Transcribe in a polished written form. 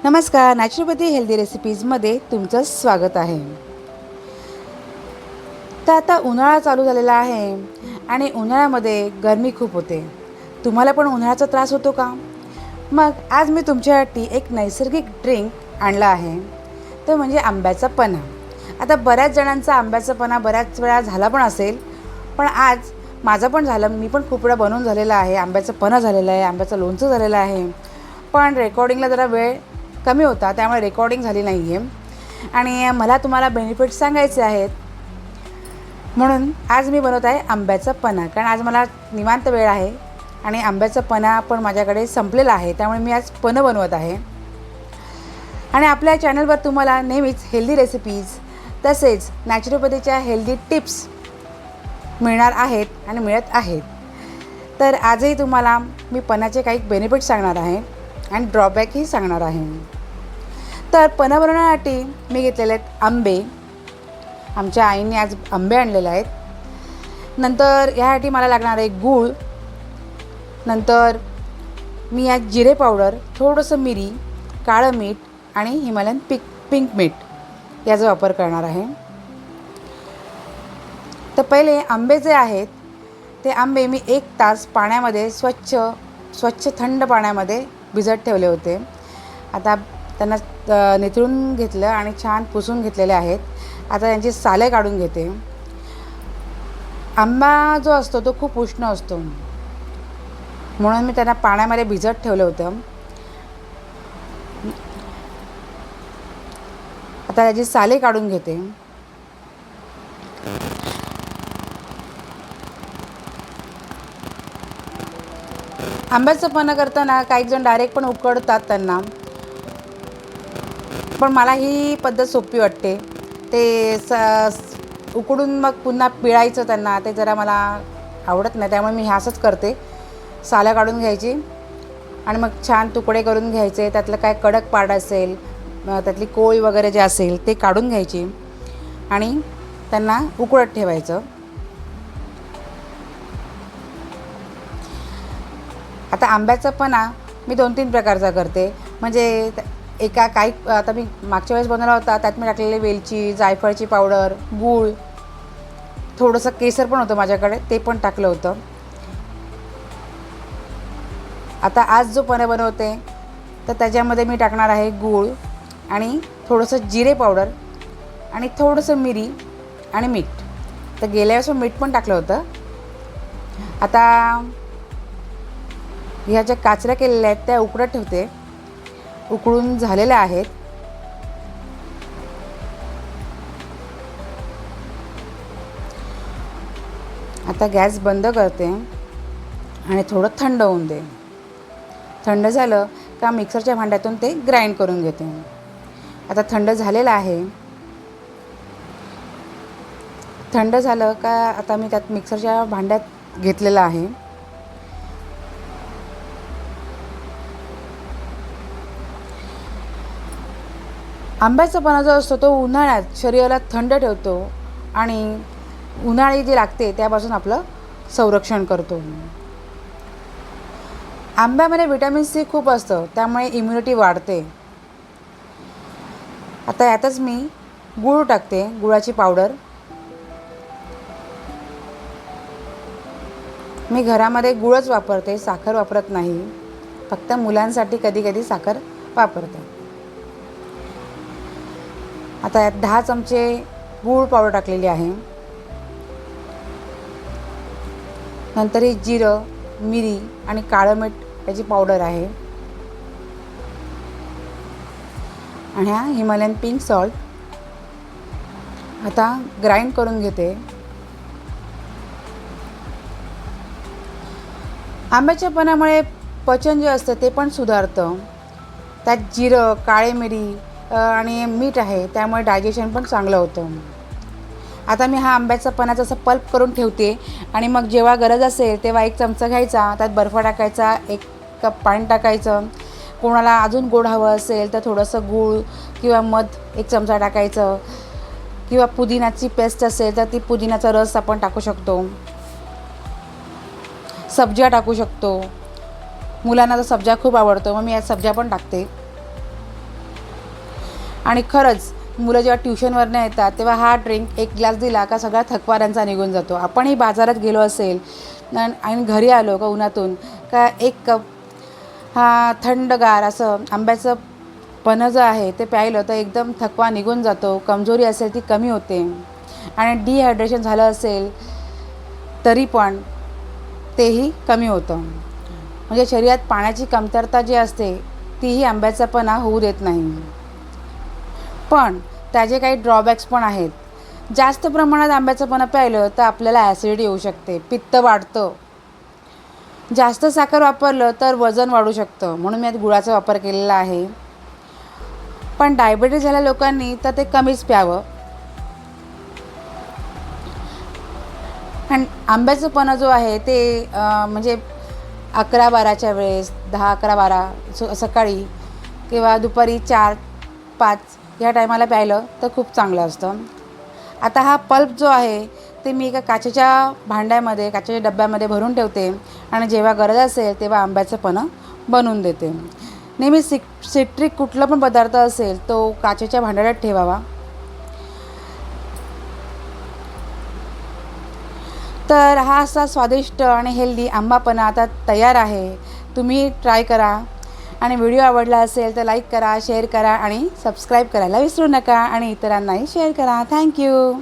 नमस्कार, naturopathy healthy रेसिपीजमध्ये तुमचं स्वागत आहे. तर आता उन्हाळा चालू झालेला आहे आणि उन्हाळ्यामध्ये गरमी खूप होते. तुम्हाला पण उन्हाळ्याचा त्रास होतो का? मग आज मी तुमच्यासाठी एक नैसर्गिक ड्रिंक आणला आहे, तो म्हणजे आंब्याचा पन्हा. आता बऱ्याच जणांचा आंब्याचा पन्हा बऱ्याच वेळा झाला पण असेल, पण आज माझं पण झालं. मी पण खूप वेळा बनवून झालेलं आहे. आंब्याचं पन्हा झालेलं आहे, आंब्याचं लोणचं झालेलं आहे. पण रेकॉर्डिंगला जरा वेळ कमी होता, त्यामुळे रेकॉर्डिंग झाली नाही आहे आणि मला तुम्हाला बेनिफिट्स सांगायचे आहेत. म्हणून आज मी बनवत आहे आंब्याचा पन्हा, कारण आज मला निवांत वेळ आहे आणि आंब्याचा पन्हा पण माझ्याकडे संपलेला आहे, त्यामुळे मी आज पन्हा बनवत आहे. आणि आपल्या चॅनलवर तुम्हाला नेहमीच हेल्दी रेसिपीज तसेच नॅचरोपॅथीच्या हेल्दी टिप्स मिळणार आहेत आणि मिळत आहेत. तर आजही तुम्हाला मी पन्हाचे काही बेनिफिट्स सांगणार आहे आणि ड्रॉबॅकही सांगणार आहे. तर पन्हा बनवण्यासाठी मी घेतलेले आहेत आंबे. आमच्या आईने आज आंबे आणलेले आहेत. नंतर यासाठी मला लागणार आहे गूळ. नंतर मी यात जिरे पावडर, थोडंसं मिरी, काळं मीठ आणि हिमालयन पिंक मीठ याचा वापर करणार आहे. तर पहिले आंबे जे आहेत ते आंबे मी 1 तास पाण्यामध्ये स्वच्छ थंड पाण्यामध्ये भिजत ठेवले होते. आता त्यांना निथळून घेतलं आणि छान पुसून घेतलेले आहेत. आता त्यांची साले काढून घेते. आंबा जो असतो तो खूप उष्ण असतो, म्हणून मी त्यांना पाण्यामध्ये भिजत ठेवलं होतं. आता त्याची साले काढून घेते. आंब्याचं पन्हा करताना काही जण डायरेक्ट पण उकडतात त्यांना, पण मला ही पद्धत सोपी वाटते. ते उकडून मग पुन्हा पिळायचं त्यांना, ते जरा मला आवडत नाही, त्यामुळे मी असंच करते. सालं काढून घ्यायची आणि मग छान तुकडे करून घ्यायचे. त्यातलं काय कडक पाड असेल, त्यातली कोळी वगैरे जे असेल ते काढून घ्यायची आणि त्यांना उकळत ठेवायचं. आता आंब्याचा पन्हा मी 2-3 प्रकारचा करते. म्हणजे आता मी मागच्या वेळेस बनवला होता, त्यात मी टाकलेली वेलची, जायफळची पावडर, गूळ, थोडंसं केसर पण होतं माझ्याकडे, ते पण टाकलं होतं. आता आज जो पन्हा बनवते तर त्याच्यामध्ये मी टाकणार आहे गूळ आणि थोडंसं जिरे पावडर आणि थोडंसं मिरी आणि मीठ. तर गेल्या वेळेस मीठ पण टाकलं होतं. आता ह्या ज्या काचऱ्या केलेल्या आहेत त्या उकडत ठेवते. उकळून झालेल्या आहेत. आता गॅस बंद करते आणि थोडं थंड होऊन दे. थंड झालं का मिक्सरच्या भांड्यातून ते ग्राइंड करून घेते. आता थंड झालेलं आहे. थंड झालं का आता मी त्यात मिक्सरच्या भांड्यात घेतलेलं आहे. आंब्याचा पन्हा जो असतो तो उन्हाळ्यात शरीराला थंड ठेवतो आणि उन्हाळी जी लागते त्यापासून आपलं संरक्षण करतो. आंब्यामध्ये व्हिटॅमिन सी खूप असतं, त्यामुळे इम्युनिटी वाढते. आता यातच मी गूळ टाकते, गुळाची पावडर. मी घरामध्ये गूळच वापरते, साखर वापरत नाही. फक्त मुलांसाठी कधी कधी साखर वापरते. आता यात 10 चमचे गूळ पावडर टाकलेली आहे. नंतर ही जिरं, मिरी आणि काळं मीठ याची पावडर आहे आणि हा हिमालयन पिंक सॉल्ट. आता ग्राइंड करून घेते. आंब्याच्या पन्हामुळे पचन जे असतं ते पण सुधारतं. त्यात जिरं, काळे मिरी आणि मीठ आहे, त्यामुळे डायजेशन पण चांगलं होतं. आता मी हा आंब्याचा पन्हाचा असं पल्प करून ठेवते आणि मग जेव्हा गरज असेल तेव्हा 1 चमचा घ्यायचा, त्यात बर्फ टाकायचा, 1 कप पाणी टाकायचं. कोणाला अजून गोड हवं असेल तर थोडंसं गूळ किंवा मध 1 चमचा टाकायचं, किंवा पुदिनाची पेस्ट असेल तर ती पुदिनाचा रस आपण टाकू शकतो. सब्जा टाकू शकतो. मुलांना तर सब्जा खूप आवडतो, मग मी यात सब्जा पण टाकते. आणि खरंच मुलं जेव्हा ट्युशनवरनं येतात तेव्हा हा ड्रिंक एक ग्लास दिला का सगळा थकवा त्यांचा निघून जातो. आपणही बाजारात गेलो असेल आणि घरी आलो का उन्हातून का एक कप हा थंडगार असं आंब्याचं पन्हं जो आहे ते प्यायलं तर एकदम थकवा निघून जातो, कमजोरी असेल ती कमी होते आणि डिहायड्रेशन झालं असेल तरी पण तेही कमी होतं. म्हणजे शरीरात पाण्याची कमतरता जी असते तीही आंब्याचा पन्हा होऊ देत नाही. पण त्याचे काही ड्रॉबॅक्स पण आहेत. जास्त प्रमाणात आंब्याचं पन्हं प्यायलं तर आपल्याला ॲसिडिटी येऊ शकते, पित्त वाढतं. जास्त साखर वापरलं तर वजन वाढू शकतं, म्हणून मी यात गुळाचा वापर केलेला आहे. पण डायबिटीज झालेल्या लोकांनी तर ते कमीच प्यावं. आणि आंब्याचं पन्हं जो आहे ते म्हणजे 11-12च्या वेळेस 10-11-12 सकाळी किंवा दुपारी 4-5 ह्या टायमाला प्यायलं तर खूप चांगलं असतं. आता हा पल्प जो आहे ते मी एका काचेच्या भांड्यामध्ये, काचेच्या डब्यामध्ये भरून ठेवते आणि जेव्हा गरज असेल तेव्हा आंब्याचं पन्हं बनवून देते. नेहमी सिट्रिक कुठला पण पदार्थ असेल तो काचेच्या भांड्यात ठेवावा. तर हा असा स्वादिष्ट आणि हेल्दी आंबा पन्हा आता तयार आहे. तुम्ही ट्राय करा आणि व्हिडिओ आवडला असेल तर लाईक करा, शेअर करा आणि सबस्क्राईब करायला विसरू नका आणि इतरांनाही शेअर करा. थँक्यू.